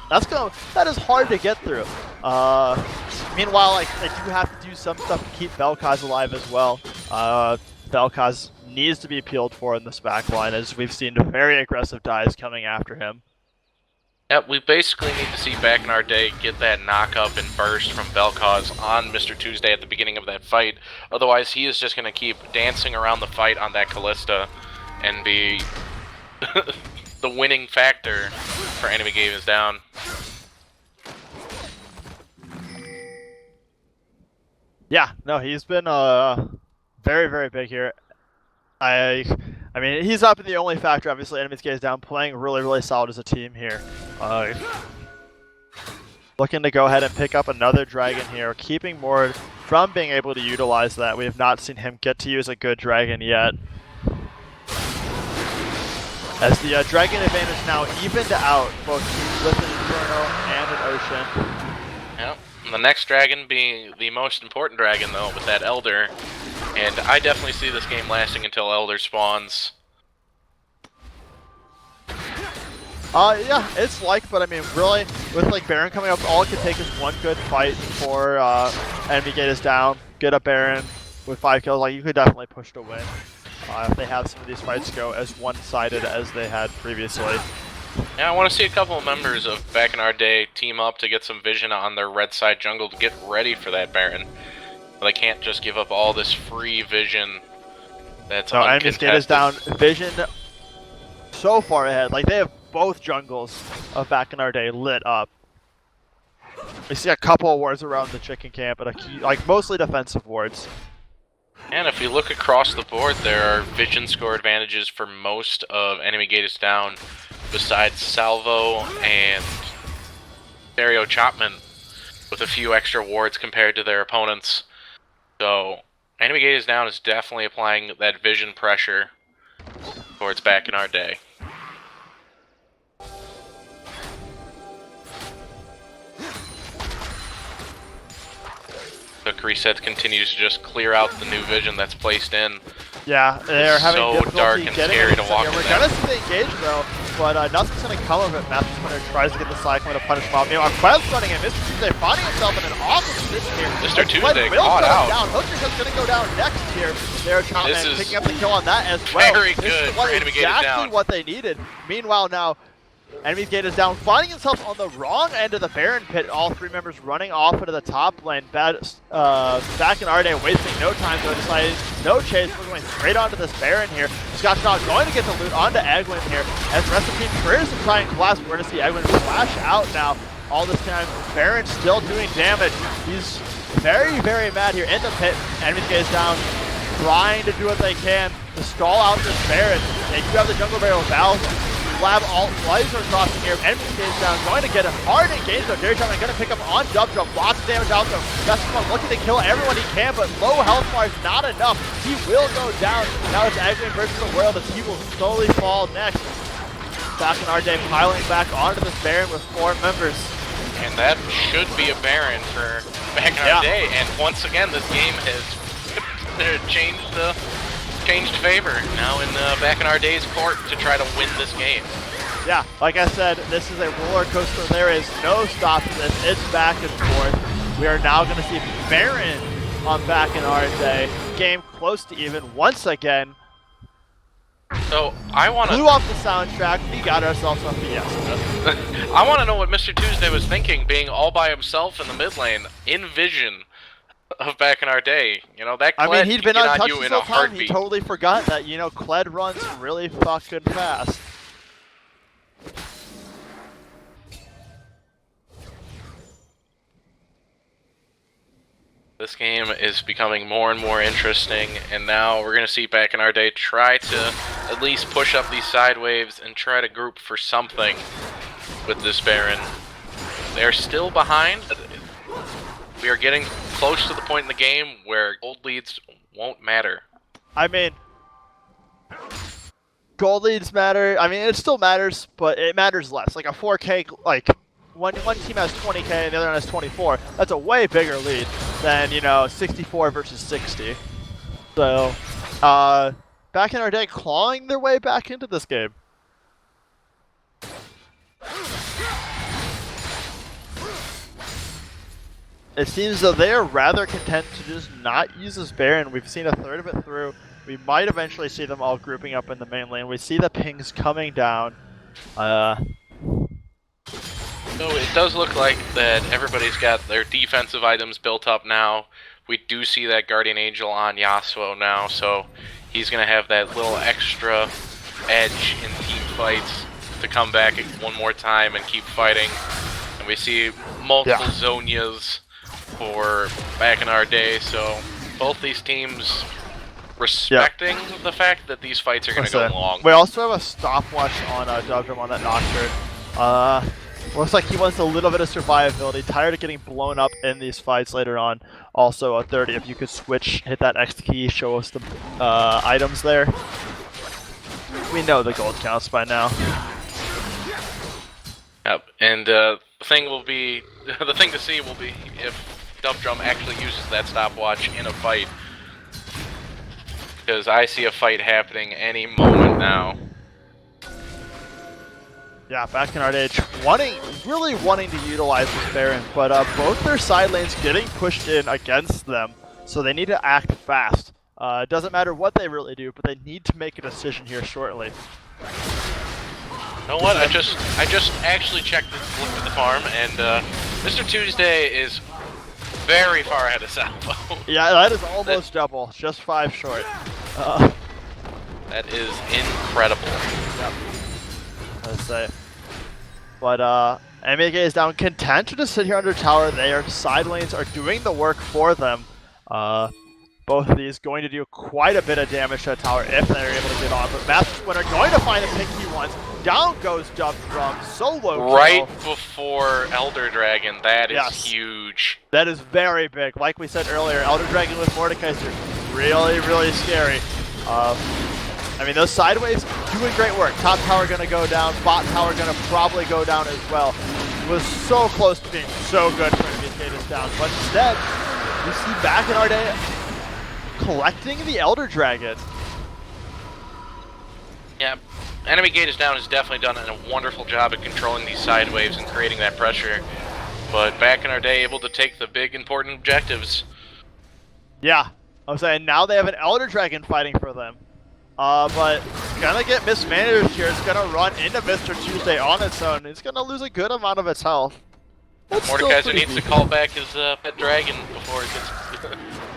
A: That is hard to get through. Meanwhile, like, they do have to do some stuff to keep Vel'Koz alive as well. Vel'Koz needs to be appealed for in this backline, as we've seen very aggressive dives coming after him.
B: Yep, we basically need to see back in our day get that knock-up and burst from Vel'Koz on Mr. Tuesday at the beginning of that fight. Otherwise, he is just going to keep dancing around the fight on that Kalista and be the winning factor for enemy game is down.
A: Yeah, no, he's been very, very big here. I mean, he's not been the only factor. Obviously, enemies gaze down, playing really, really solid as a team here. Looking to go ahead and pick up another dragon here, keeping Mord from being able to utilize that. We have not seen him get to use a good dragon yet. As the dragon advantage now evened out, both with an Inferno and an Ocean.
B: Yep. The next dragon being the most important dragon, though, with that Elder. And I definitely see this game lasting until Elder spawns.
A: Yeah, it's but I mean, really, with like Baron coming up, all it could take is one good fight before enemy gate is down, get a Baron with 5 kills. Like, you could definitely push to win if they have some of these fights go as one-sided as they had previously.
B: Yeah, I want to see a couple of members of back in our day team up to get some vision on their red side jungle to get ready for that Baron. They can't just give up all this free vision that's
A: enemy gate is down. Vision so far ahead. Like, they have both jungles of back in our day lit up. We see a couple of wards around the chicken camp, but mostly defensive wards.
B: And if you look across the board, there are vision score advantages for most of enemy gate is down, besides Salvo and Dario Chapman, with a few extra wards compared to their opponents. So, enemy gate is down is definitely applying that vision pressure towards back in our day. The reset continues to just clear out the new vision that's placed in.
A: Yeah, they're having
B: so
A: difficulty
B: dark and
A: getting
B: scary to walk
A: in.
B: in.
A: We're gonna see the engage though, but nothing's gonna come of it. Master Splinter tries to get the cyclone to punish Mob. You know, Quell's running in. Mr. Tuesday finding himself in an awful position here.
B: Mr. Tuesday caught out.
A: Hookster's gonna go down next here. There, Chopman picking up the kill on that as well.
B: Very good for enemy gate is down.
A: Exactly what they needed. Meanwhile, now enemy's gate is down, finding himself on the wrong end of the Baron pit. All 3 members running off into the top lane. Back in our day, wasting no time, so decided no chase. We're going straight onto this Baron here. Scott's not going to get the loot onto Egwene here. As the rest of the team tries to try and collapse, we're going to see Egwene flash out now. All this time, Baron still doing damage. He's very, very mad here in the pit. Enemy's gate is down, trying to do what they can to stall out this Baron. They do have the jungle barrel Valve. Lab alt laser crossing here. Enemy stays down, going to get a hard engage though. Jerry Chapman going to pick up on Dub Jump. Lots of damage out though. That's looking to kill everyone he can, but low health bar is not enough. He will go down. Now it's Egwene versus the world as he will slowly fall next. Back in our day, piling back onto this Baron with 4 members.
B: And that should be a Baron for back in our day. And once again, this game has changed favor now in back in our day's court to try to win this game.
A: Yeah, like I said, this is a roller coaster. There is no stopping this. It's back and forth. We are now going to see Baron on Back in Our Day. Game close to even once again.
B: So I want
A: Blew
B: to.
A: off the soundtrack. We got ourselves a fiesta.
B: I want to know what Mr. Tuesday was thinking, being all by himself in the mid lane, in vision of Back in Our Day. You know that.
A: I
B: Kled
A: mean, he'd
B: can
A: been
B: get on
A: untouched
B: you
A: this
B: in a
A: whole time. He
B: heartbeat.
A: totally forgot that, you know, Kled runs really fucking fast.
B: This game is becoming more and more interesting, and now we're going to see Back in Our Day try to at least push up these side waves and try to group for something with this Baron. They're still behind. We are getting close to the point in the game where gold leads won't matter.
A: I mean, gold leads matter. I mean, it still matters, but it matters less. Like a 4K, like one team has 20K and the other one has 24. That's a way bigger lead than, you know, 64 versus 60. So, Back in Our Day clawing their way back into this game. It seems though they are rather content to just not use this Baron. We've seen a third of it through. We might eventually see them all grouping up in the main lane. We see the pings coming down.
B: So it does look like that everybody's got their defensive items built up now. We do see that Guardian Angel on Yasuo now, so he's going to have that little extra edge in team fights to come back one more time and keep fighting. And we see multiple Zonias for Back in Our Day, so both these teams respecting the fact that these fights are going to go long.
A: We also have a stopwatch on Dubdrum on that Nocturne. Looks like he wants a little bit of survivability, tired of getting blown up in these fights later on. Also a 30, if you could switch, hit that X key, show us the items there. We know the gold counts by now.
B: Yep, and the thing to see will be if Dubdrum actually uses that stopwatch in a fight. Because I see a fight happening any moment now.
A: Yeah, Back in Our Day, really wanting to utilize this Baron, but both their side lanes getting pushed in against them, so they need to act fast. It doesn't matter what they really do, but they need to make a decision here shortly.
B: You know what? I just actually looked at the farm, and Mr. Tuesday is very far ahead of Salvo.
A: Yeah, that is almost double, just 5 short.
B: That is incredible.
A: Yep. Let's say. But MEK is down, content to just sit here under tower. Their side lanes are doing the work for them. Both of these going to do quite a bit of damage to the tower if they're able to get on. But Master Splinter going to find the pick he wants. Down goes Dubdrum, solo kill.
B: Right before Elder Dragon, that is huge.
A: That is very big. Like we said earlier, Elder Dragon with Mordekaiser, really, really scary. I mean, those sideways doing great work. Top tower gonna go down, bot tower gonna probably go down as well. Was so close to being so good for him to get this down, but instead, we see Back in Our Day collecting the Elder Dragon.
B: Yeah, Enemy Gate is down has definitely done a wonderful job at controlling these side waves and creating that pressure. But Back in Our Day able to take the big important objectives.
A: Yeah, I was saying now they have an Elder Dragon fighting for them. But gonna get mismanaged here. It's gonna run into Mr. Tuesday on its own. It's gonna lose a good amount of its health.
B: Mordekaiser needs to call back his pet dragon before it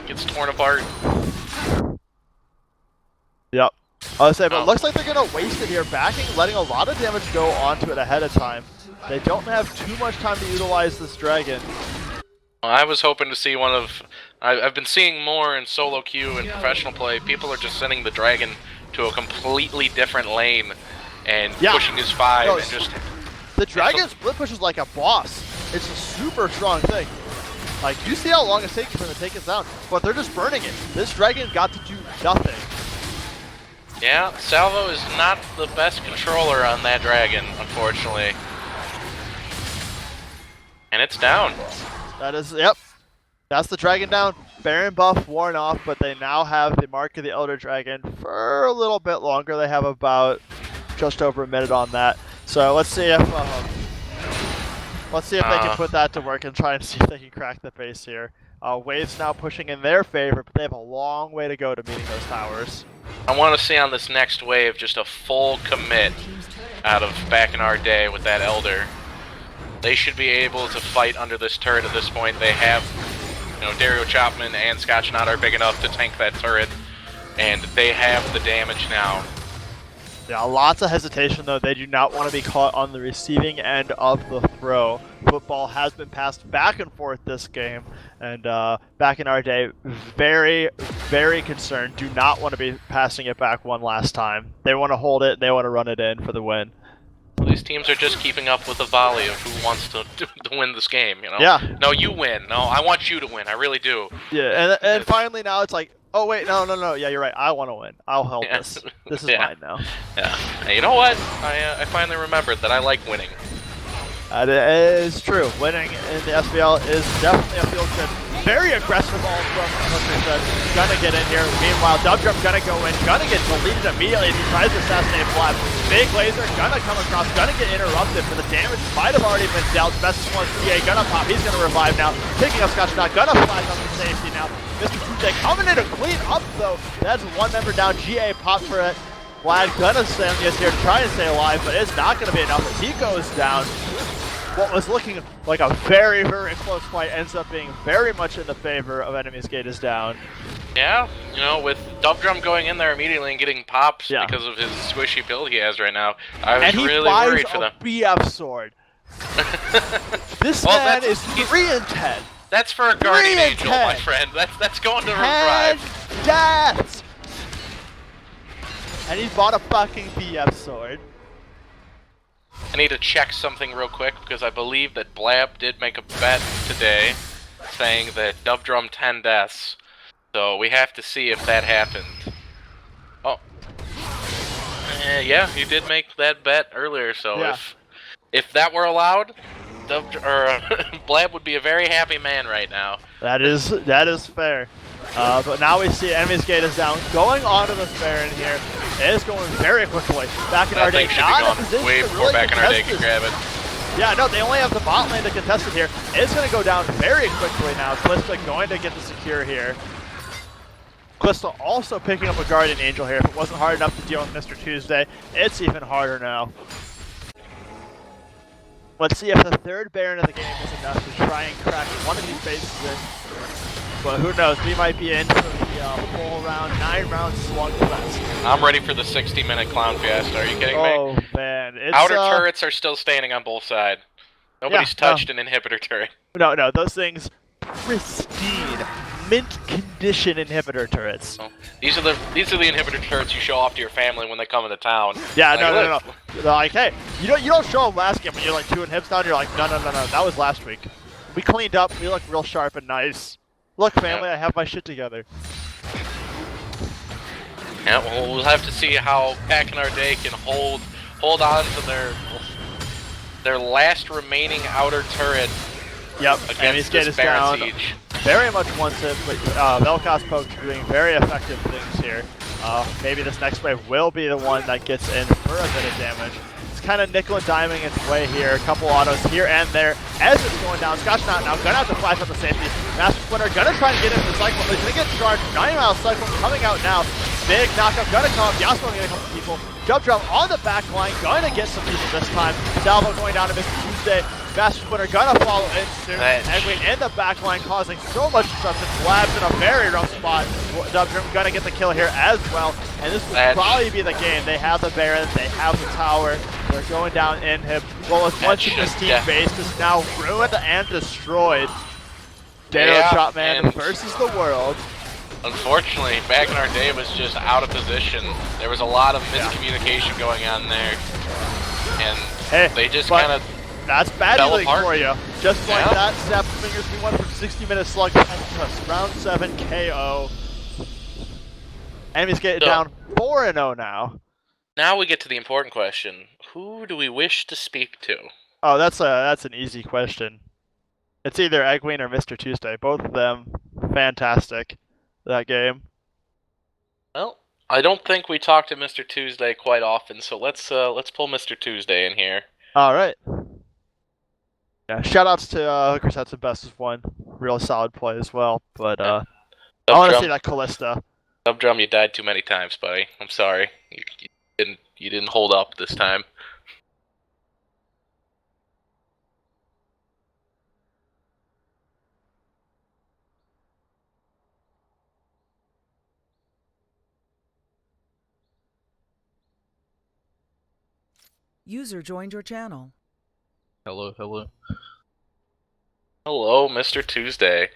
B: gets torn apart.
A: Yep. I was saying, but it looks like they're gonna waste it here, backing, letting a lot of damage go onto it ahead of time. They don't have too much time to utilize this dragon.
B: I was hoping to see one of... I've been seeing more in solo queue and professional play. People are just sending the dragon to a completely different lane and pushing his 5 and just...
A: The dragon split push is like a boss. It's a super strong thing. Like, you see how long it's taking for them to take it down, but they're just burning it. This dragon got to do nothing.
B: Yeah, Salvo is not the best controller on that dragon, unfortunately. And it's down.
A: That is, yep. That's the dragon down. Baron buff worn off, but they now have the Mark of the Elder Dragon for a little bit longer. They have about just over a minute on that. So let's see if they can put that to work and try and see if they can crack the base here. Waves now pushing in their favor, but they have a long way to go to meeting those towers.
B: I want to see on this next wave just a full commit out of back in our day with that Elder. They should be able to fight under this turret at this point. They have, Dario Chapman and Scotchnaut are big enough to tank that turret, and they have the damage now.
A: Yeah, lots of hesitation though. They do not want to be caught on the receiving end of the throw. Football has been passed back and forth this game, and back in our day, very, very concerned. Do not want to be passing it back one last time. They want to hold it. They want to run it in for the win.
B: These teams are just keeping up with the volley of who wants to win this game,
A: Yeah.
B: No, you win. No, I want you to win. I really do.
A: Yeah, and finally now it's like, oh wait, no. Yeah, you're right. I want to win. I'll help this. This is mine now.
B: Yeah. Hey, you know what? I finally remembered that I like winning.
A: It is true. Winning in the SBL is definitely a feel good. Very aggressive ball from Hooker. Gonna get in here. Meanwhile, Dubdrum gonna go in. Gonna get deleted immediately as he tries to assassinate Flap. Big laser gonna come across. Gonna get interrupted, but the damage might have already been dealt. Best one, CA gonna pop. He's gonna revive now. Picking up Scotchnaut. Gonna flash up for safety now. Mr. Tuesday coming in to clean up though. That's one member down. GA pop for it. Vlad gonna stay on the here to try and stay alive, but it's not gonna be enough as he goes down. What was looking like a very, very close fight ends up being very much in the favor of Enemy's Gate is down.
B: Yeah, with Dubdrum going in there immediately and getting pops
A: Yeah.
B: because of his squishy build he has right now, I was
A: And
B: really worried for them.
A: he fires a BF sword. This man is 3 and 10.
B: That's for a Guardian
A: 3 and
B: Angel,
A: 10.
B: my friend. That's going to
A: 10
B: revive.
A: deaths! And he's bought a fucking BF sword.
B: I need to check something real quick because I believe that Blab did make a bet today saying that Dubdrum 10 deaths. So we have to see if that happened. Oh. Yeah, he did make that bet earlier, so
A: Yeah.
B: if that were allowed, Blab would be a very happy man right now.
A: That is fair. But now we see Enemy's Gate is down. Going onto the Baron here. It is going very quickly. Back in our day,
B: That thing should
A: not
B: be
A: in a
B: gone
A: position
B: way
A: to
B: before
A: really
B: back in our day
A: contest
B: can
A: this.
B: grab it.
A: Yeah, no, they only have the bot lane to contest it here. It's going to go down very quickly now. Calista going to get the secure here. Calista also picking up a Guardian Angel here. If it wasn't hard enough to deal with Mr. Tuesday, it's even harder now. Let's see if the third Baron of the game is enough to try and crack one of these bases in. But who knows, we might be in for the full round, 9-round slugfest.
B: I'm ready for the 60-minute Clown Fiesta. Are you kidding me?
A: Oh man, it's
B: Outer turrets are still standing on both sides. Nobody's
A: Yeah, no.
B: touched an inhibitor turret.
A: No, those things pristine, mint condition inhibitor turrets.
B: So, these are the inhibitor turrets you show off to your family when they come into town.
A: Yeah,
B: Like,
A: no.
B: look.
A: They're like, hey, you don't show them last game when you're like 2 inhibs down. You're like, no, that was last week. We cleaned up. We look real sharp and nice. Look, family, I have my shit together.
B: Yeah, well, we'll have to see how back in our day can hold on to their last remaining outer turret
A: Yep,
B: against
A: Enemy's Gate
B: this
A: is
B: Baron
A: down.
B: siege.
A: Very much wants it, but Vel'Koz Poke doing very effective things here. Maybe this next wave will be the one that gets in for a bit of damage. It's kind of nickel and diming its way here. A couple autos here and there as it's going down. Scotchnaut now gonna have to flash up the safety. Master Splinter gonna try and get in for Cyclone. He's gonna get charged. 9-mile Cyclone coming out now. Big knockup, gonna come up. Yasuo gonna get a couple people. Dubdrum on the back line, going to get some people this time. Salvo going down to Mr. Tuesday. Master Splinter gonna follow in soon. Edwin in the back line causing so much disruption. Labs in a very rough spot. Dubdrum gonna get the kill here as well. And this will probably be the game. They have the Baron, they have the tower. They're going down in him. Well, as once this team base is now ruined and destroyed. Daryl Chopman versus the world.
B: Unfortunately, back in our day, it was just out of position. There was a lot of miscommunication going on there. And they just kind of
A: that's Baddy League for you. Just like that, snap fingers, we went from 60-minute slug to round 7 KO. Enemies get down 4-0 now.
B: Now we get to the important question. Who do we wish to speak to?
A: Oh, that's an easy question. It's either Egwene or Mr. Tuesday. Both of them fantastic that game.
B: Well, I don't think we talk to Mr. Tuesday quite often, so let's pull Mr. Tuesday in here.
A: All right. Yeah, shout outs to Hookers had some best of one. Real solid play as well. But I want to see that Callista.
B: Sub drum, you died too many times, buddy. I'm sorry. You didn't hold up this time.
E: User joined your channel.
F: Hello, hello.
B: Hello, Mr. Tuesday.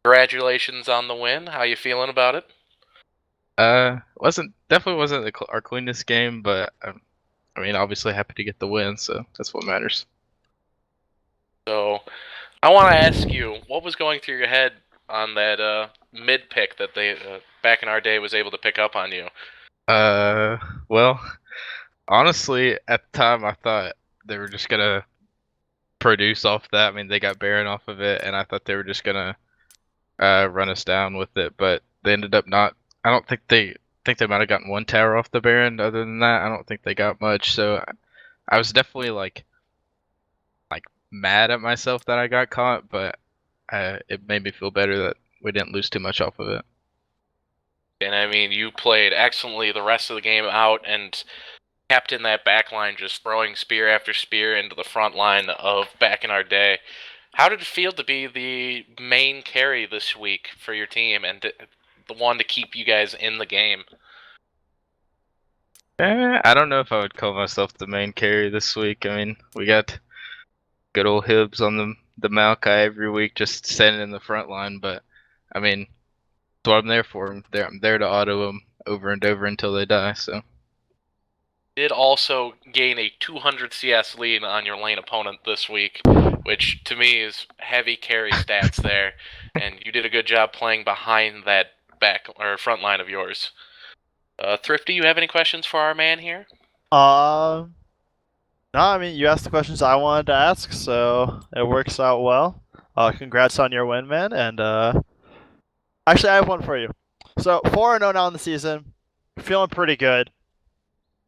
B: Congratulations on the win. How you feeling about it?
F: Definitely wasn't our cleanest game, but I mean, obviously happy to get the win, so that's what matters.
B: So, I want to ask you, what was going through your head on that mid pick that they back in our day was able to pick up on you?
F: Well, honestly, at the time I thought they were just gonna produce off that. I mean, they got Baron off of it, and I thought they were just gonna run us down with it, but they ended up not. I don't think they might have gotten one tower off the Baron. Other than that, I don't think they got much. So I was definitely like mad at myself that I got caught, but it made me feel better that we didn't lose too much off of it.
B: And I mean, you played excellently the rest of the game out and kept in that back line, just throwing spear after spear into the front line of back in our day. How did it feel to be the main carry this week for your team and the one to keep you guys in the game?
F: I don't know if I would call myself the main carry this week. I mean, we got good old Hibbs on the Maokai every week, just standing in the front line. But I mean, that's what I'm there for. I'm there to auto them over and over until they die. So.
B: Did also gain a 200 CS lead on your lane opponent this week, which to me is heavy carry stats there, and you did a good job playing behind that back or front line of yours. Thrifty, you have any questions for our man here?
A: No, I mean, you asked the questions I wanted to ask, so it works out well. Congrats on your win, man. And actually, I have one for you. So 4-0 now in the season, feeling pretty good.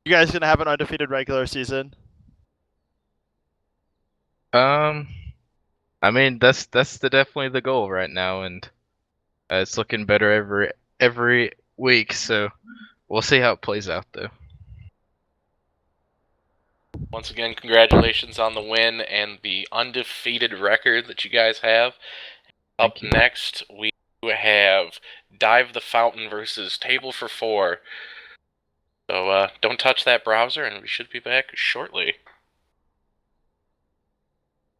A: You guys gonna have an undefeated regular season?
F: I mean, that's definitely the goal right now, and it's looking better every week. So we'll see how it plays out, though.
B: Once again, congratulations on the win and the undefeated record that you guys have. Up next, we have Dive the Fountain versus Table for 4. So don't touch that browser, and we should be back shortly.